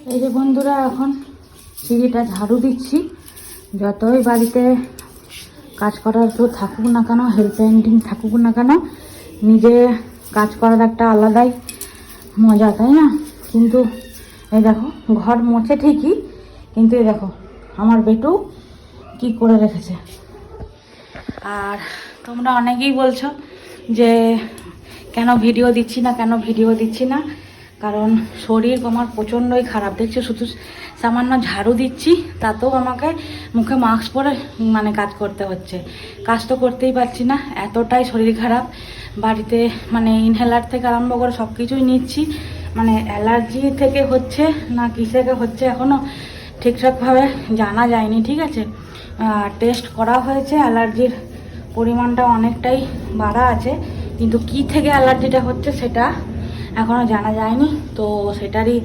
এই যে বন্ধুরা, এখন সিঁড়িটা ঝাড়ু দিচ্ছি। যতই বাড়িতে কাজ করার কেউ থাকুক না কেন, হেল্প পেন্টিং থাকুক না কেন, নিজে কাজ করার একটা আলাদাই মজা, তাই না? কিন্তু এই দেখো, ঘর মোছে ঠিকই, কিন্তু এই দেখো আমার বেটু কি করে রেখেছে। আর তোমরা অনেকেই বলছো যে কেন ভিডিও দিচ্ছি না, কারণ শরীর আমার প্রচণ্ডই খারাপ। দেখছো, শুধু সামান্য ঝাড়ু দিচ্ছি, তাতেও আমাকে মুখে মাস্ক পরে কাজ করতে হচ্ছে। কাজ তো করতেই পারছি না, এতটাই শরীর খারাপ। বাড়িতে ইনহেলার থেকে আরম্ভ করে সব কিছুই নিচ্ছি, অ্যালার্জি থেকে হচ্ছে না কিসেকে হচ্ছে এখনও ঠিকঠাকভাবে জানা যায়নি। ঠিক আছে, টেস্ট করা হয়েছে, অ্যালার্জির পরিমাণটা অনেকটাই বাড়া আছে, কিন্তু কি থেকে অ্যালার্জিটা হচ্ছে সেটা এখনও জানা যায়নি। তো সেটারই